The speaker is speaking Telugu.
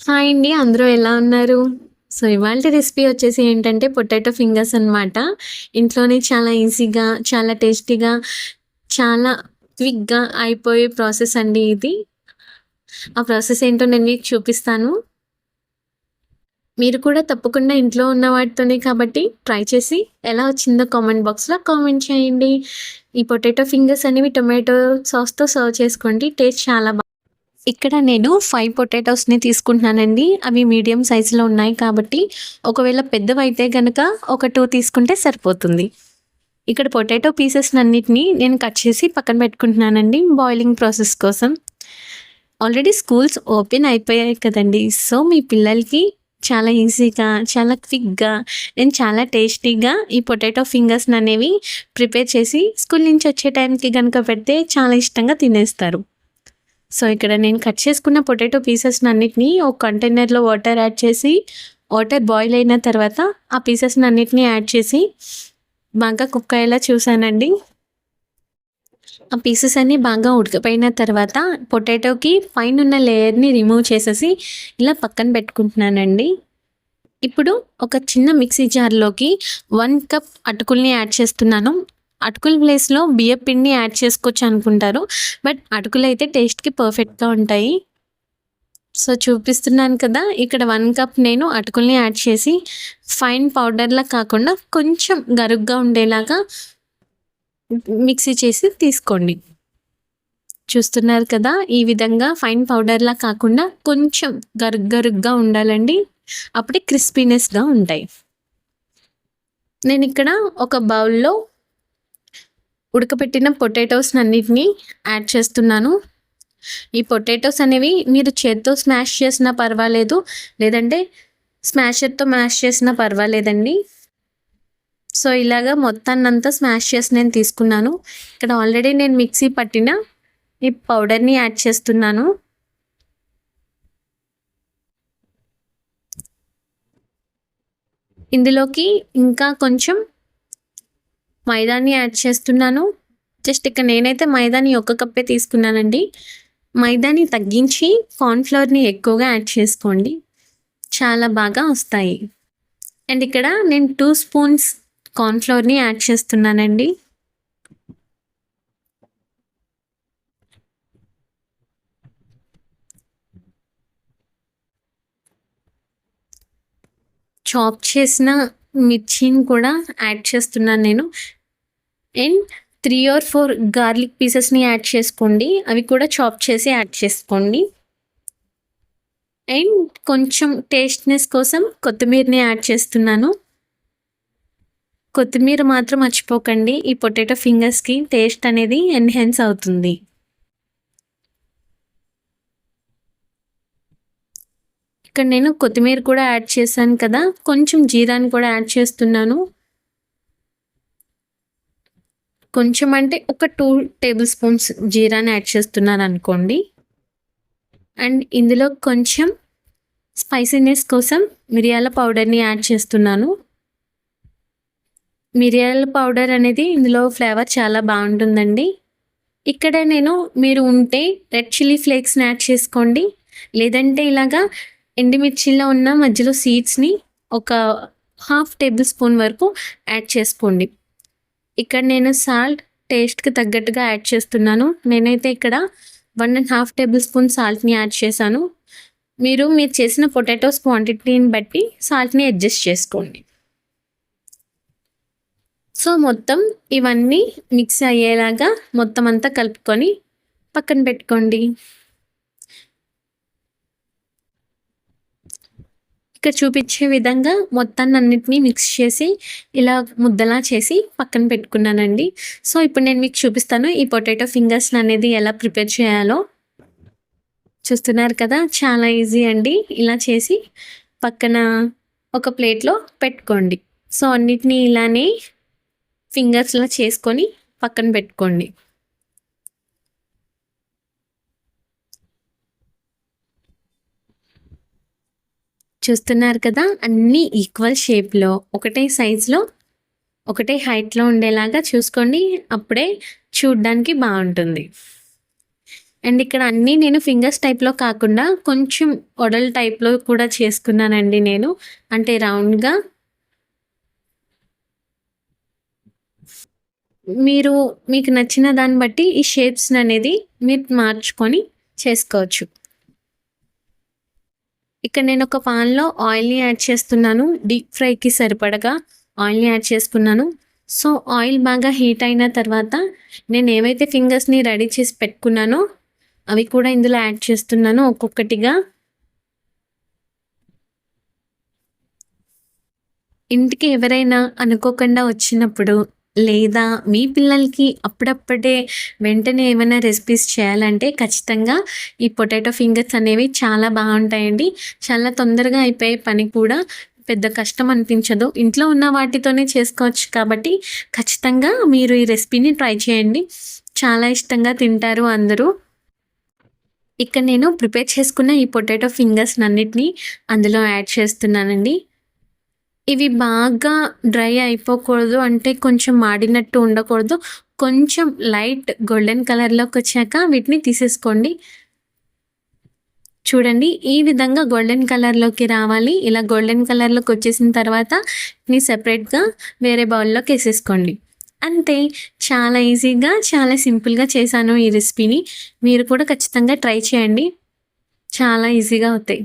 హాయ్ అండి. అందరూ ఎలా ఉన్నారు? సో, ఇవాల్టి రెసిపీ వచ్చేసి ఏంటంటే పొటాటో ఫింగర్స్ అనమాట. ఇంట్లోనే చాలా ఈజీగా, చాలా టేస్టీగా, చాలా క్విక్‌గా అయిపోయే ప్రాసెస్ అండి ఇది. ఆ ప్రాసెస్ ఏంటో నేను మీకు చూపిస్తాను. మీరు కూడా తప్పకుండా ఇంట్లో ఉన్న వాటితోనే కాబట్టి ట్రై చేసి ఎలా వచ్చిందో కామెంట్ బాక్స్‌లో కామెంట్ చేయండి. ఈ పొటాటో ఫింగర్స్ అనేవి టొమాటో సాస్‌తో సర్వ్ చేసుకోండి. టేస్ట్ చాలా ఇక్కడ నేను 5 పొటాటోస్‌ని తీసుకుంటున్నానండి. అవి మీడియం సైజులో ఉన్నాయి కాబట్టి, ఒకవేళ పెద్దవైతే గనక ఒక 2 తీసుకుంటే సరిపోతుంది. ఇక్కడ పొటాటో పీసెస్‌నన్నిటిని నేను కట్ చేసి పక్కన పెట్టుకుంటున్నానండి బాయిలింగ్ ప్రాసెస్ కోసం. ఆల్రెడీ స్కూల్స్ ఓపెన్ అయిపోయాయి కదండీ! సో, మీ పిల్లలకి చాలా ఈజీగా, చాలా క్విక్‌గా నేను చాలా టేస్టీగా ఈ పొటాటో ఫింగర్స్‌ననేవి ప్రిపేర్ చేసి స్కూల్ నుంచి వచ్చే టైంకి గనక పెడితే చాలా ఇష్టంగా తినేస్తారు. సో, ఇక్కడ నేను కట్ చేసుకున్న పొటాటో పీసెస్‌నన్నిటిని ఒక కంటైనర్‌లో వాటర్ యాడ్ చేసి, వాటర్ బాయిల్ అయిన తర్వాత ఆ పీసెస్‌నన్నిటిని యాడ్ చేసి బాగా కుక్ అయ్యేలా చూసానండి. ఆ పీసెస్ అన్నీ బాగా ఉడకపోయిన తర్వాత పొటాటోకి పైనున్న లేయర్‌ని రిమూవ్ చేసేసి ఇలా పక్కన పెట్టుకుంటున్నానండి. ఇప్పుడు ఒక చిన్న మిక్సీ జార్‌లోకి 1 కప్ అటుకుల్ని యాడ్ చేస్తున్నాను. అటుకుల ప్లేస్‌లో బియ్యపు పిండిని యాడ్ చేసుకోవచ్చు అనుకుంటారు. బట్ అటుకులైతే టేస్ట్‌కి పర్ఫెక్ట్‌గా ఉంటాయి. సో, చూపిస్తున్నాను కదా! ఇక్కడ 1 కప్ నేను అటుకుల్ని యాడ్ చేసి ఫైన్ పౌడర్‌లా కాకుండా కొంచెం గరుగ్గా ఉండేలాగా మిక్సీ చేసి తీసుకోండి. చూస్తున్నారు కదా! ఈ విధంగా ఫైన్ పౌడర్‌లా కాకుండా కొంచెం గరుగ్గా ఉండాలండి. అప్పుడే క్రిస్పీనెస్‌గా ఉంటాయి. నేనిక్కడ ఒక బౌల్‌లో ఉడకపెట్టిన పొటాటోస్‌నన్నిటిని యాడ్ చేస్తున్నాను. ఈ పొటాటోస్ అనేవి మీరు చేత్తో స్మాష్ చేసినా పర్వాలేదు. లేదంటే స్మాషర్‌తో మ్యాష్ చేసినా పర్వాలేదండి. సో, ఇలాగా మొత్తాన్నంతా స్మాష్ చేసి నేను తీసుకున్నాను. ఇక్కడ ఆల్రెడీ నేను మిక్సీ పట్టిన ఈ పౌడర్‌ని యాడ్ చేస్తున్నాను. ఇందులోకి ఇంకా కొంచెం మైదాని యాడ్ చేస్తున్నాను. జస్ట్ ఇక్కడ నేనైతే మైదాని ఒక కప్పే తీసుకున్నానండి. మైదాని తగ్గించి కార్న్ ఫ్లోర్‌ని ఎక్కువగా యాడ్ చేసుకోండి. చాలా బాగా వస్తాయి. అండ్ ఇక్కడ నేను 2 స్పూన్స్ కార్న్ ఫ్లోర్‌ని యాడ్ చేస్తున్నానండి. చాప్ చేసిన మిర్చిని కూడా యాడ్ చేస్తున్నాను నేను. అండ్ 3 ఆర్ 4 గార్లిక్ పీసెస్‌ని యాడ్ చేసుకోండి. అవి కూడా చాప్ చేసి యాడ్ చేసుకోండి. అండ్ కొంచెం టేస్ట్‌నెస్ కోసం కొత్తిమీరని యాడ్ చేస్తున్నాను. కొత్తిమీర మాత్రం మర్చిపోకండి. ఈ పొటాటో ఫింగర్స్‌కి టేస్ట్ అనేది ఎన్హాన్స్ అవుతుంది. ఇక్కడ నేను కొత్తిమీర కూడా యాడ్ చేశాను కదా! కొంచెం జీరాని కూడా యాడ్ చేస్తున్నాను. కొంచెం అంటే ఒక 2 టేబుల్ స్పూన్స్ జీరాని యాడ్ చేస్తున్నాననుకోండి. అండ్ ఇందులో కొంచెం స్పైసీనెస్ కోసం మిరియాల పౌడర్‌ని యాడ్ చేస్తున్నాను. మిరియాల పౌడర్ అనేది ఇందులో ఫ్లేవర్ చాలా బావుంటుందండి. ఇక్కడ నేను మీరు ఉంటే రెడ్ చిల్లీ ఫ్లేక్స్‌ని యాడ్ చేసుకోండి. లేదంటే ఇలాగా ఎండుమిర్చిలో ఉన్న మధ్యలో సీడ్స్‌ని ఒక హాఫ్ టేబుల్ స్పూన్ వరకు యాడ్ చేసుకోండి. ఇక్కడ నేను సాల్ట్ టేస్ట్‌కి తగ్గట్టుగా యాడ్ చేస్తున్నాను. నేనైతే ఇక్కడ 1 ½ టేబుల్ స్పూన్ సాల్ట్‌ని యాడ్ చేశాను. మీరు చేసిన పొటాటోస్ క్వాంటిటీని బట్టి సాల్ట్‌ని అడ్జస్ట్ చేసుకోండి. సో, మొత్తం ఇవన్నీ మిక్స్ అయ్యేలాగా మొత్తం అంతా కలుపుకొని పక్కన పెట్టుకోండి. ఇక్కడ చూపించే విధంగా మొత్తాన్నన్నిటిని మిక్స్ చేసి ఇలా ముద్దలా చేసి పక్కన పెట్టుకున్నానండి. సో, ఇప్పుడు నేను మీకు చూపిస్తాను ఈ పొటాటో ఫింగర్స్‌ననేది ఎలా ప్రిపేర్ చేయాలో. చూస్తున్నారు కదా! చాలా ఈజీ అండి. ఇలా చేసి పక్కన ఒక ప్లేట్‌లో పెట్టుకోండి. సో, అన్నిటిని ఇలానే ఫింగర్స్‌లా చేసుకొని పక్కన పెట్టుకోండి. చూస్తున్నారు కదా! అన్నీ ఈక్వల్ షేప్‌లో, ఒకటే సైజులో, ఒకటే హైట్‌లో ఉండేలాగా చూసుకోండి. అప్పుడే చూడ్డానికి బావుంటుంది. అండ్ ఇక్కడ అన్నీ నేను ఫింగర్స్ టైప్‌లో కాకుండా కొంచెం వడలు టైప్‌లో కూడా చేసుకున్నానండి నేను. అంటే రౌండ్‌గా. మీరు మీకు నచ్చిన దాన్ని బట్టి ఈ షేప్స్‌ననేది మీరు మార్చుకొని చేసుకోవచ్చు. ఇక్కడ నేనొక పాన్‌లో ఆయిల్‌ని యాడ్ చేస్తున్నాను. డీప్ ఫ్రైకి సరిపడగా ఆయిల్‌ని యాడ్ చేసుకున్నాను. సో, ఆయిల్ బాగా హీట్ అయిన తర్వాత నేనేవైతే ఫింగర్స్‌ని రెడీ చేసి పెట్టుకున్నానో అవి కూడా ఇందులో యాడ్ చేస్తున్నాను ఒక్కొక్కటిగా. ఇంటికి ఎవరైనా అనుకోకుండా వచ్చినప్పుడు, లేదా మీ పిల్లలకి అప్పుడప్పుడే వెంటనే ఏమైనా రెసిపీస్ చేయాలంటే ఖచ్చితంగా ఈ పొటాటో ఫింగర్స్ అనేవి చాలా బావుంటాయండి. చాలా తొందరగా అయిపోయే పని కూడా. పెద్ద కష్టం అనిపించదు. ఇంట్లో ఉన్న వాటితోనే చేసుకోవచ్చు కాబట్టి ఖచ్చితంగా మీరు ఈ రెసిపీని ట్రై చేయండి. చాలా ఇష్టంగా తింటారు అందరూ. ఇక్కడ నేను ప్రిపేర్ చేసుకున్న ఈ పొటాటో ఫింగర్స్‌నన్నిటిని అందులో యాడ్ చేస్తున్నానండి. ఇవి బాగా డ్రై అయిపోకూడదు. అంటే కొంచెం మాడినట్టు ఉండకూడదు. కొంచెం లైట్ గోల్డెన్ కలర్‌లోకొచ్చాక వీటిని తీసేసుకోండి. చూడండి ఈ విధంగా గోల్డెన్ కలర్‌లోకి రావాలి. ఇలా గోల్డెన్ కలర్‌లోకొచ్చేసిన తర్వాత వీటిని సెపరేట్‌గా వేరే బౌల్‌లోకేసేసుకోండి. అంతే. చాలా ఈజీగా, చాలా సింపుల్‌గా చేశాను ఈ రెసిపీని. మీరు కూడా ఖచ్చితంగా ట్రై చేయండి. చాలా ఈజీగా అవుతాయి.